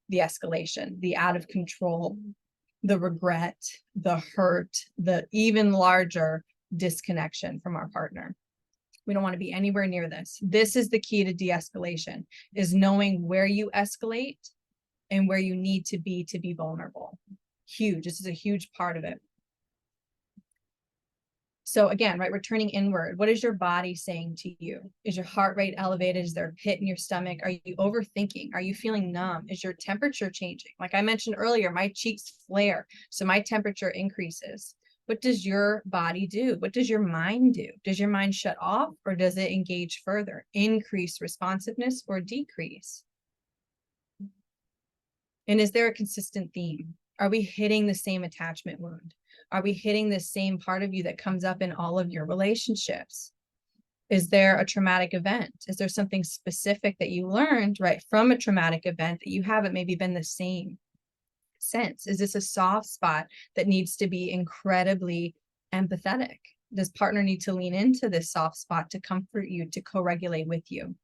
the escalation, the out of control, the regret, the hurt, the even larger disconnection from our partner. We don't want to be anywhere near this. This is the key to de-escalation, is knowing where you escalate and where you need to be vulnerable. Huge. This is a huge part of it. So again, right, returning inward, what is your body saying to you? Is your heart rate elevated? Is there a pit in your stomach? Are you overthinking? Are you feeling numb? Is your temperature changing? Like I mentioned earlier, my cheeks flare, so my temperature increases. What does your body do? What does your mind do? Does your mind shut off, or does it engage further, increase responsiveness or decrease? And is there a consistent theme? Are we hitting the same attachment wound? Are we hitting the same part of you that comes up in all of your relationships? Is there a traumatic event? Is there something specific that you learned, right, from a traumatic event that you haven't maybe been the same since? Is this a soft spot that needs to be incredibly empathetic? Does partner need to lean into this soft spot to comfort you, to co-regulate with you?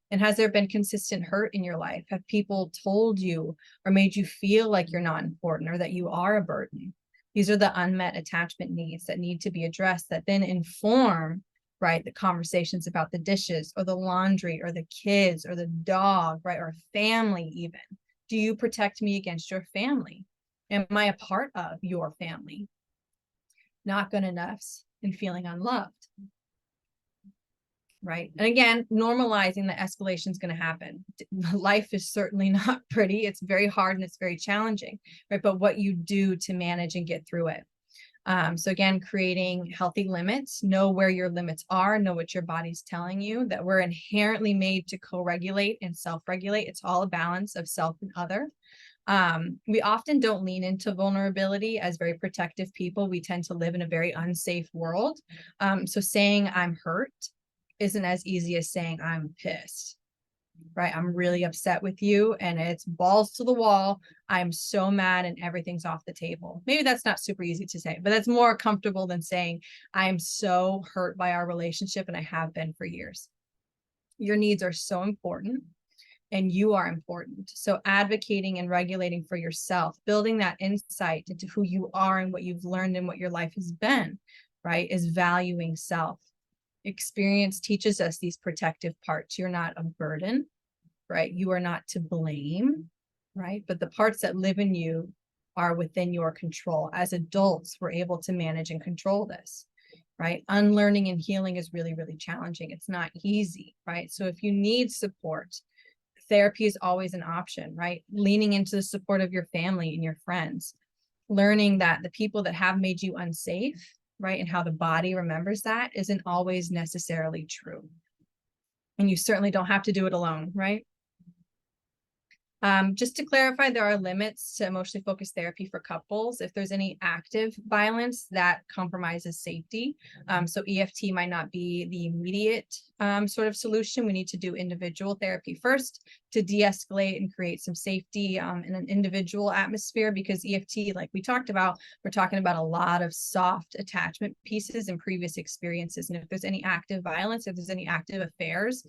And has there been consistent hurt in your life? Have people told you or made you feel like you're not important or that you are a burden? These are the unmet attachment needs that need to be addressed, that then inform, right, the conversations about the dishes or the laundry or the kids or the dog, right, or family even. Do you protect me against your family? Am I a part of your family? Not good enough and feeling unloved. Right. And again, normalizing that escalation is going to happen. Life is certainly not pretty. It's very hard and it's very challenging, right? But what you do to manage and get through it. So again, creating healthy limits, know where your limits are, know what your body's telling you, that we're inherently made to co-regulate and self-regulate. It's all a balance of self and other. We often don't lean into vulnerability as very protective people. We tend to live in a very unsafe world. So saying I'm hurt isn't as easy as saying I'm pissed, right? I'm really upset with you and it's balls to the wall. I'm so mad and everything's off the table. Maybe that's not super easy to say, but that's more comfortable than saying I'm so hurt by our relationship and I have been for years. Your needs are so important and you are important. So advocating and regulating for yourself, building that insight into who you are and what you've learned and what your life has been, right, is valuing self. Experience teaches us these protective parts. You're not a burden, right? You are not to blame, right? But the parts that live in you are within your control. As adults, we're able to manage and control this, right? Unlearning and healing is really, really challenging. It's not easy, right? So if you need support, therapy is always an option, right? Leaning into the support of your family and your friends, learning that the people that have made you unsafe, right, and how the body remembers that isn't always necessarily true. And you certainly don't have to do it alone, right? Just to clarify, there are limits to emotionally focused therapy for couples. If there's any active violence that compromises safety, so EFT might not be the immediate sort of solution. We need to do individual therapy first to de-escalate and create some safety in an individual atmosphere, because EFT, like we talked about, we're talking about a lot of soft attachment pieces and previous experiences. And if there's any active violence, if there's any active affairs,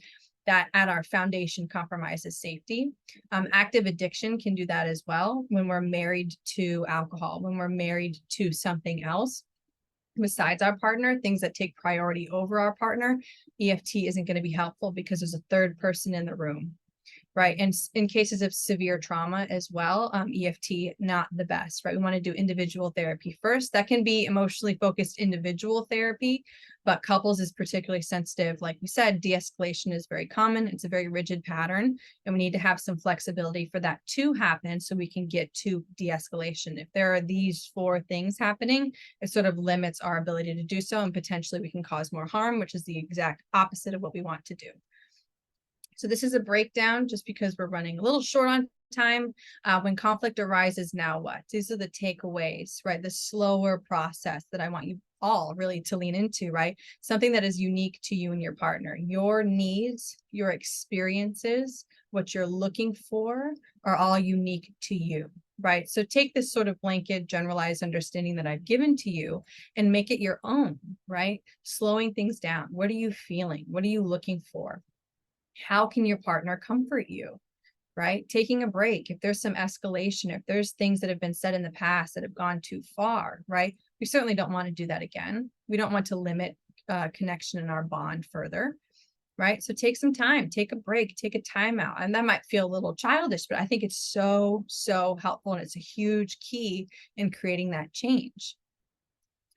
that at our foundation compromises safety. Active addiction can do that as well when we're married to alcohol, when we're married to something else besides our partner, things that take priority over our partner. EFT isn't going to be helpful because there's a third person in the room. right? And in cases of severe trauma as well, EFT, not the best, right? We want to do individual therapy first. That can be emotionally focused individual therapy, but couples is particularly sensitive. Like we said, de-escalation is very common. It's a very rigid pattern, and we need to have some flexibility for that to happen so we can get to de-escalation. If there are these 4 things happening, it sort of limits our ability to do so, and potentially we can cause more harm, which is the exact opposite of what we want to do. So this is a breakdown just because we're running a little short on time. When conflict arises, now what? These are the takeaways, right? The slower process that I want you all really to lean into, right? Something that is unique to you and your partner. Your needs, your experiences, what you're looking for are all unique to you, right? So take this sort of blanket generalized understanding that I've given to you and make it your own, right? Slowing things down. What are you feeling? What are you looking for? How can your partner comfort you, right? Taking a break. If there's some escalation, if there's things that have been said in the past that have gone too far, right? We certainly don't want to do that again. We don't want to limit connection in our bond further, right? So take some time, take a break, take a timeout. And that might feel a little childish, but I think it's so, so helpful. And it's a huge key in creating that change.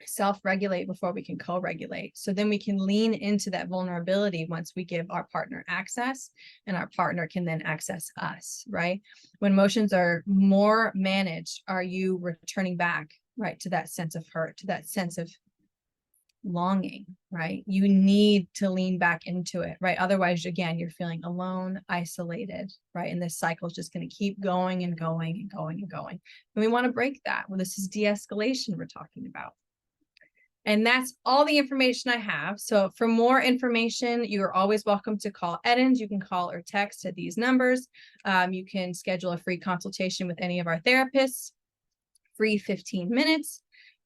Self-regulate before we can co-regulate. So then we can lean into that vulnerability once we give our partner access, and our partner can then access us, right? When emotions are more managed, are you returning back, right, to that sense of hurt, to that sense of longing, right? You need to lean back into it, right? Otherwise, again, you're feeling alone, isolated, right? And this cycle is just going to keep going and going and going and going. And we want to break that. Well, this is de-escalation we're talking about. And that's all the information I have. So for more information, you are always welcome to call Edens. You can call or text at these numbers. You can schedule a free consultation with any of our therapists, free 15 minutes.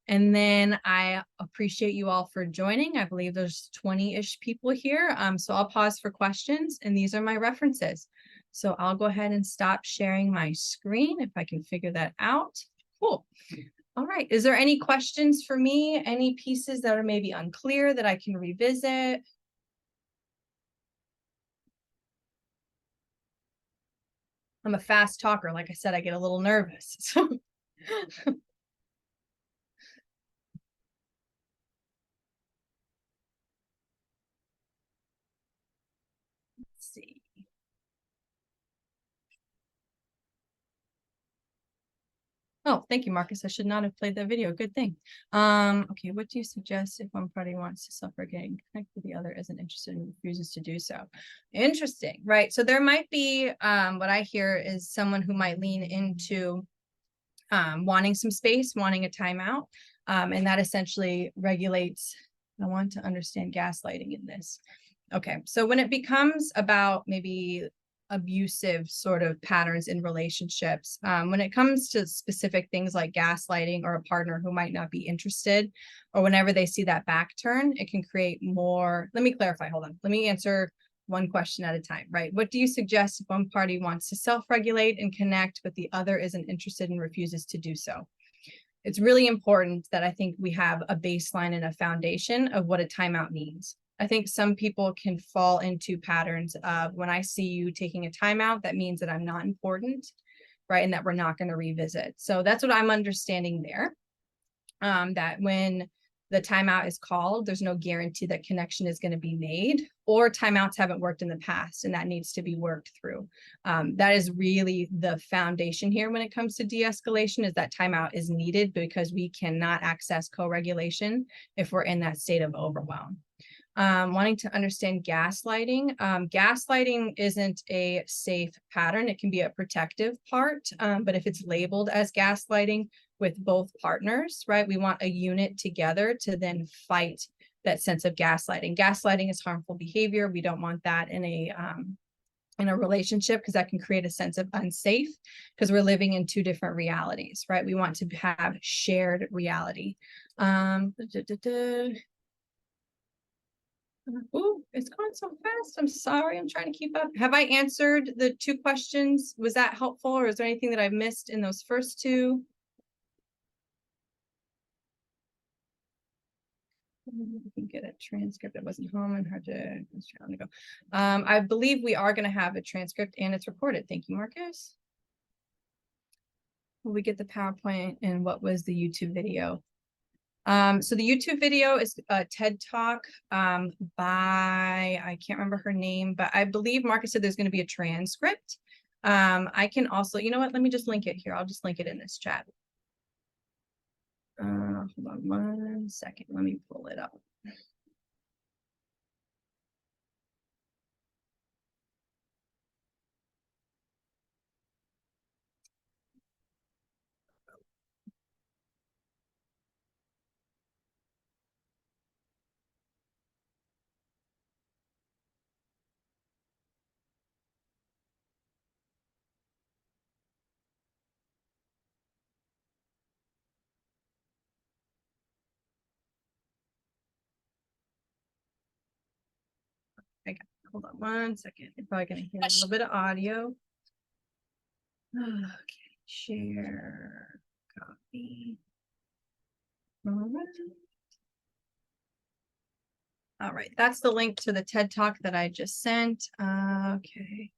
And then I appreciate you all for joining. I believe there's 20-ish people here. So I'll pause for questions, and these are my references. So I'll go ahead and stop sharing my screen if I can figure that out. Cool. All right. Is there any questions for me? Any pieces that are maybe unclear that I can revisit? I'm a fast talker. Like I said, I get a little nervous. So let's see. Oh, thank you, Marcus. I should not have played that video. Good thing. Okay, what do you suggest if one party wants to self-regulate and connect with the other, isn't interested and refuses to do so? Interesting, right? So there might be what I hear is someone who might lean into wanting some space, wanting a timeout, and that essentially regulates. I want to understand gaslighting in this. Okay, so when it becomes about maybe abusive sort of patterns in relationships, when it comes to specific things like gaslighting or a partner who might not be interested, or whenever they see that back turn, it can create more. Let me clarify. Hold on. Let me answer one question at a time, right? What do you suggest if one party wants to self-regulate and connect, but the other isn't interested and refuses to do so? It's really important that I think we have a baseline and a foundation of what a timeout means. I think some people can fall into patterns of, when I see you taking a timeout, that means that I'm not important, right? And that we're not going to revisit. So that's what I'm understanding there. That when the timeout is called, there's no guarantee that connection is going to be made, or timeouts haven't worked in the past and that needs to be worked through. That is really the foundation here when it comes to de-escalation, is that timeout is needed because we cannot access co-regulation if we're in that state of overwhelm. Wanting to understand gaslighting. Gaslighting isn't a safe pattern. It can be a protective part, but if it's labeled as gaslighting with both partners, right, we want a unit together to then fight that sense of gaslighting. Gaslighting is harmful behavior. We don't want that in a relationship, because that can create a sense of unsafe, because we're living in two different realities, right? We want to have shared reality. Oh, it's going so fast. I'm sorry. I'm trying to keep up. Have I answered the 2 questions? Was that helpful, or is there anything that I've missed in those first 2? We can get a transcript. It wasn't home and hard to go. I believe we are going to have a transcript and it's recorded. Thank you, Marcus. Will we get the PowerPoint and what was the YouTube video? So the YouTube video is a TED Talk by, I can't remember her name, but I believe Marcus said there's going to be a transcript. I can also, you know what, let me just link it here. I'll just link it in this chat. Hold on 1 second. Let me pull it up. Okay, hold on 1 second. You're probably going to hear a little bit of audio. Okay, share, copy. All right, that's the link to the TED Talk that I just sent. Okay.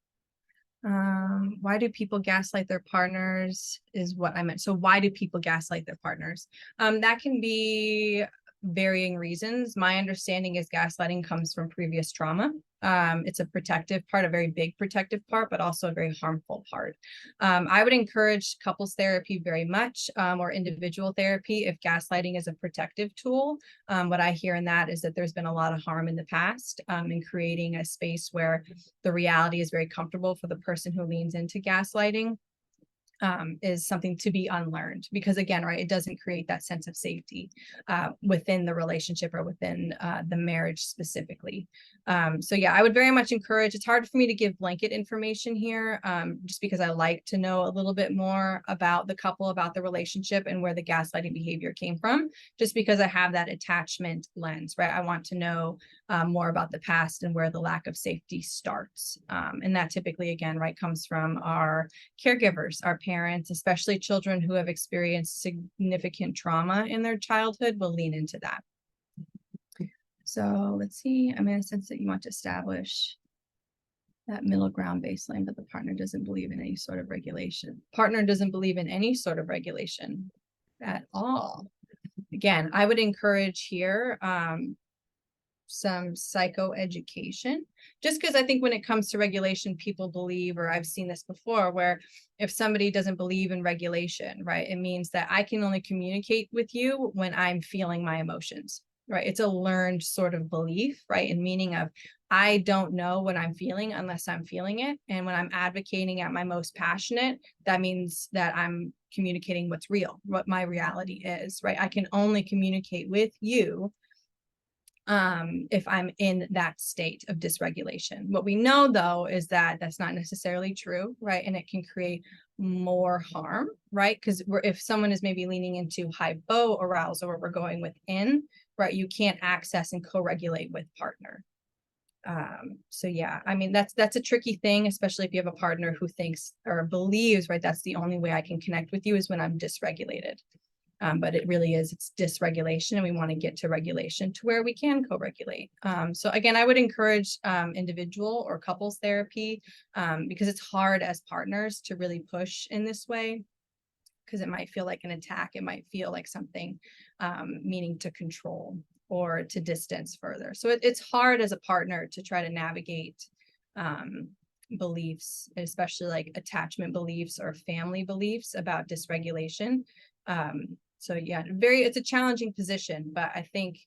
Why do people gaslight their partners is what I meant. So why do people gaslight their partners? That can be varying reasons. My understanding is gaslighting comes from previous trauma. It's a protective part, a very big protective part, but also a very harmful part. I would encourage couples therapy very much, or individual therapy if gaslighting is a protective tool. What I hear in that is that there's been a lot of harm in the past, in creating a space where the reality is very comfortable for the person who leans into gaslighting. Is something to be unlearned, because again, right, it doesn't create that sense of safety within the relationship or within the marriage specifically. So yeah, I would very much encourage, it's hard for me to give blanket information here, just because I like to know a little bit more about the couple, about the relationship, and where the gaslighting behavior came from, just because I have that attachment lens, right? I want to know more about the past and where the lack of safety starts. And that typically, again, right, comes from our caregivers, our parents, especially children who have experienced significant trauma in their childhood will lean into that. So let's see, I'm in a sense that you want to establish that middle ground baseline, but the partner doesn't believe in any sort of regulation. Partner doesn't believe in any sort of regulation at all. Again, I would encourage here some psychoeducation, just because I think when it comes to regulation, people believe, or I've seen this before, where if somebody doesn't believe in regulation, right, it means that I can only communicate with you when I'm feeling my emotions, right? It's a learned sort of belief, right? And meaning of, I don't know what I'm feeling unless I'm feeling it. And when I'm advocating at my most passionate, that means that I'm communicating what's real, what my reality is, right? I can only communicate with you if I'm in that state of dysregulation. What we know, though, is that that's not necessarily true, right? And it can create more harm, right? Because if someone is maybe leaning into hypoarousal, where we're going within, right, you can't access and co-regulate with partner. So yeah, I mean, that's a tricky thing, especially if you have a partner who thinks or believes, right, that's the only way I can connect with you is when I'm dysregulated. But it really is, it's dysregulation, and we want to get to regulation to where we can co-regulate. So again, I would encourage individual or couples therapy, because it's hard as partners to really push in this way, because it might feel like an attack. It might feel like something meaning to control or to distance further. So it's hard as a partner to try to navigate beliefs, especially like attachment beliefs or family beliefs about dysregulation. So yeah, it's a challenging position, but I think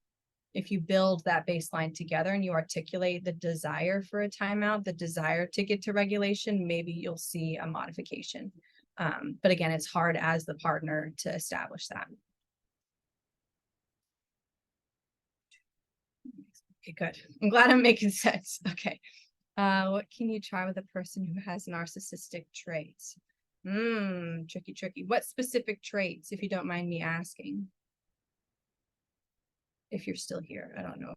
if you build that baseline together and you articulate the desire for a timeout, the desire to get to regulation, maybe you'll see a modification. But again, it's hard as the partner to establish that. Okay, good. I'm glad I'm making sense. Okay. What can you try with a person who has narcissistic traits? Tricky. What specific traits, if you don't mind me asking? If you're still here, I don't know.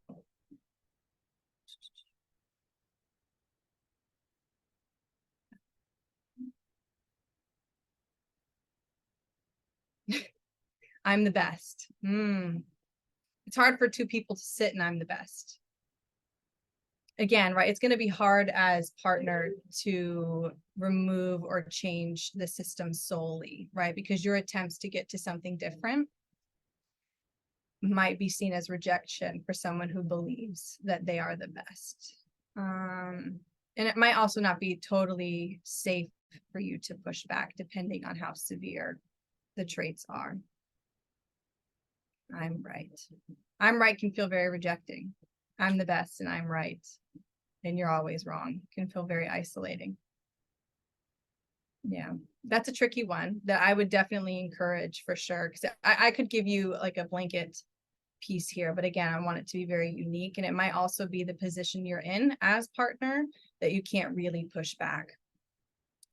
I'm the best. It's hard for two people to sit and I'm the best. Again, right, it's going to be hard as partner to remove or change the system solely, right? Because your attempts to get to something different might be seen as rejection for someone who believes that they are the best. And it might also not be totally safe for you to push back depending on how severe the traits are. I'm right. I'm right can feel very rejecting. I'm the best and I'm right. And you're always wrong. Can feel very isolating. Yeah, that's a tricky one that I would definitely encourage for sure. Because I could give you like a blanket piece here, but again, I want it to be very unique. And it might also be the position you're in as partner that you can't really push back.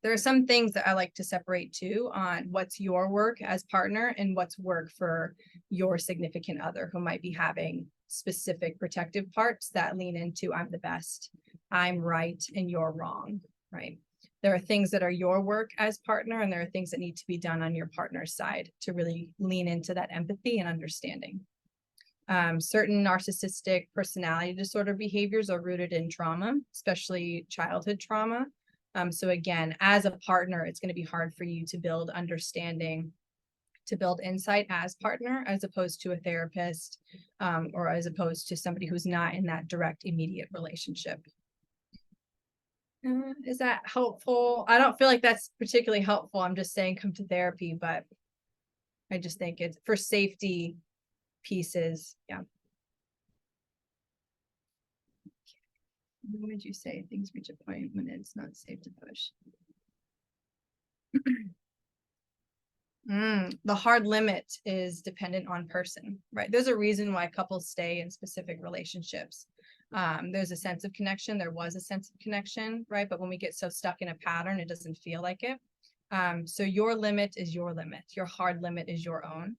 There are some things that I like to separate too on what's your work as partner and what's work for your significant other who might be having specific protective parts that lean into I'm the best, I'm right, and you're wrong, right? There are things that are your work as partner, and there are things that need to be done on your partner's side to really lean into that empathy and understanding. Certain narcissistic personality disorder behaviors are rooted in trauma, especially childhood trauma. So again, as a partner, it's going to be hard for you to build understanding, to build insight as partner, as opposed to a therapist, or as opposed to somebody who's not in that direct, immediate relationship. Is that helpful? I don't feel like that's particularly helpful. I'm just saying come to therapy, but I just think it's for safety pieces. Yeah. What would you say? Things reach a point when it's not safe to push. The hard limit is dependent on person, right? There's a reason why couples stay in specific relationships. There's a sense of connection. There was a sense of connection, right? But when we get so stuck in a pattern, it doesn't feel like it. So your limit is your limit. Your hard limit is your own.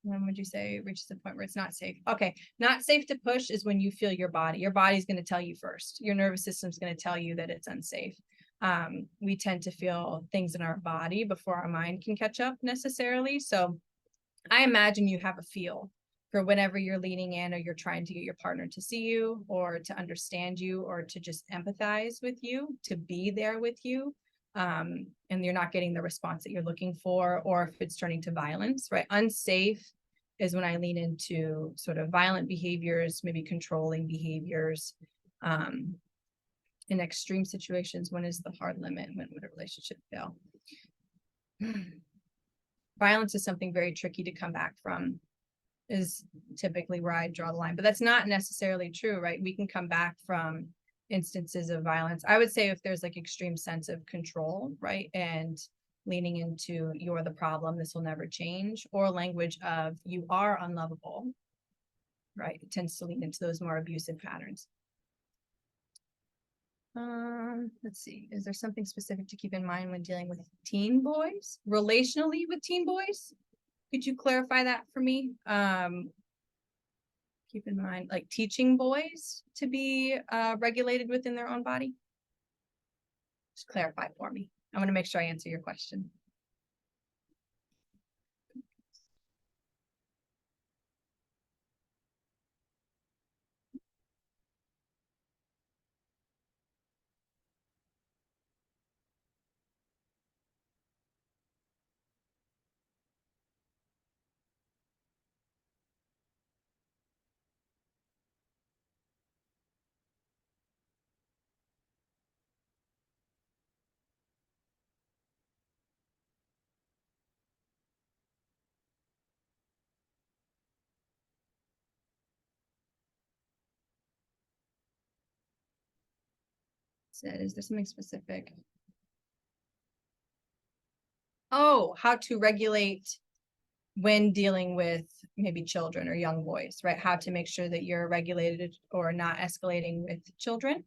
When would you say it reaches the point where it's not safe? Okay, not safe to push is when you feel your body. Your body's going to tell you first. Your nervous system's going to tell you that it's unsafe. We tend to feel things in our body before our mind can catch up necessarily. So I imagine you have a feel for whenever you're leaning in or you're trying to get your partner to see you or to understand you or to just empathize with you, to be there with you. And you're not getting the response that you're looking for, or if it's turning to violence, right? Unsafe is when I lean into sort of violent behaviors, maybe controlling behaviors. In extreme situations, when is the hard limit? When would a relationship fail? Violence is something very tricky to come back from, is typically where I draw the line, but that's not necessarily true, right? We can come back from instances of violence. I would say if there's like extreme sense of control, right? And leaning into you're the problem, this will never change, or language of you are unlovable, right? It tends to lean into those more abusive patterns. Let's see, is there something specific to keep in mind when dealing with teen boys, relationally with teen boys? Could you clarify that for me? Keep in mind, like teaching boys to be regulated within their own body? Just clarify for me. I want to make sure I answer your question. Is there something specific? Oh, how to regulate when dealing with maybe children or young boys, right? How to make sure that you're regulated or not escalating with children.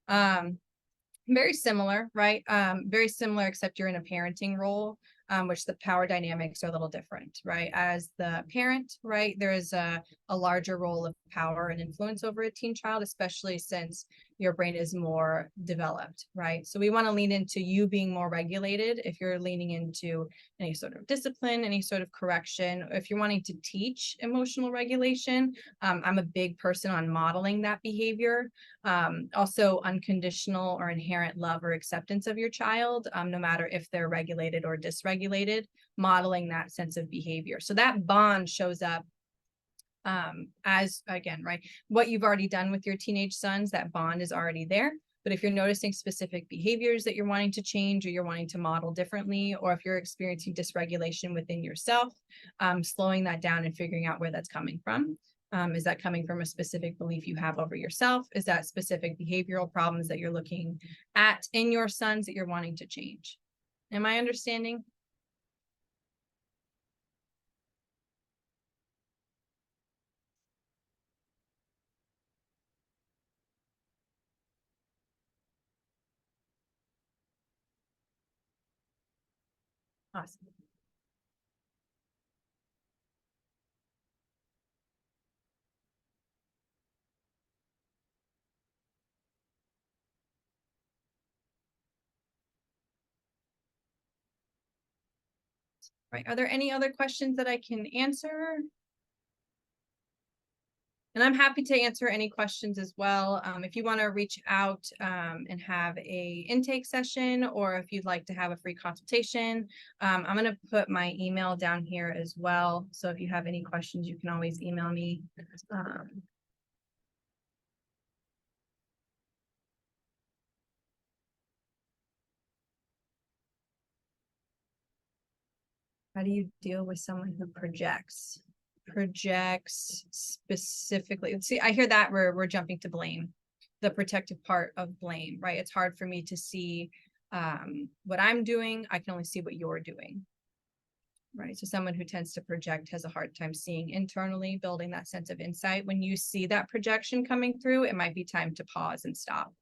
Very similar, right? Very similar, except you're in a parenting role, which the power dynamics are a little different, right? As the parent, right, there is a larger role of power and influence over a teen child, especially since your brain is more developed, right? So we want to lean into you being more regulated. If you're leaning into any sort of discipline, any sort of correction, if you're wanting to teach emotional regulation, I'm a big person on modeling that behavior. Also unconditional or inherent love or acceptance of your child, no matter if they're regulated or dysregulated, modeling that sense of behavior. So that bond shows up as, again, right, what you've already done with your teenage sons, that bond is already there. But if you're noticing specific behaviors that you're wanting to change, or you're wanting to model differently, or if you're experiencing dysregulation within yourself, slowing that down and figuring out where that's coming from. Is that coming from a specific belief you have over yourself? Is that specific behavioral problems that you're looking at in your sons that you're wanting to change? Am I understanding? Awesome. Right. Are there any other questions that I can answer? And I'm happy to answer any questions as well. If you want to reach out and have a intake session, or if you'd like to have a free consultation, I'm going to put my email down here as well. So if you have any questions, you can always email me. How do you deal with someone who projects? Projects specifically. See, I hear that we're jumping to blame, the protective part of blame, right? It's hard for me to see what I'm doing. I can only see what you're doing, right? So someone who tends to project has a hard time seeing internally, building that sense of insight. When you see that projection coming through, it might be time to pause and stop.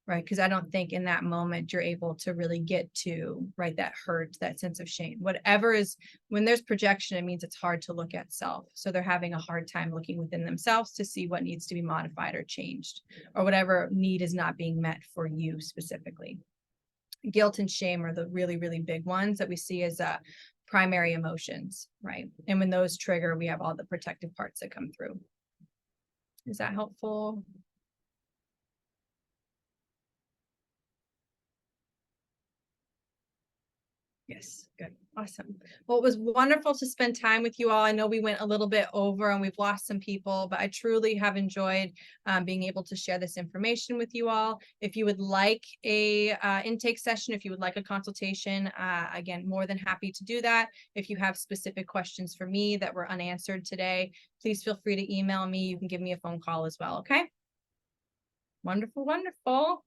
Right, because I don't think in that moment you're able to really get to, right, that hurt, that sense of shame. Whatever is, when there's projection, it means it's hard to look at self. So they're having a hard time looking within themselves to see what needs to be modified or changed, or whatever need is not being met for you specifically. Guilt and shame are the really, really big ones that we see as primary emotions, right? And when those trigger, we have all the protective parts that come through. Is that helpful? Yes, good. Awesome. Well, it was wonderful to spend time with you all. I know we went a little bit over and we've lost some people, but I truly have enjoyed being able to share this information with you all. If you would like a intake session, if you would like a consultation, again, more than happy to do that. If you have specific questions for me that were unanswered today, please feel free to email me. You can give me a phone call as well. Okay. Wonderful, wonderful.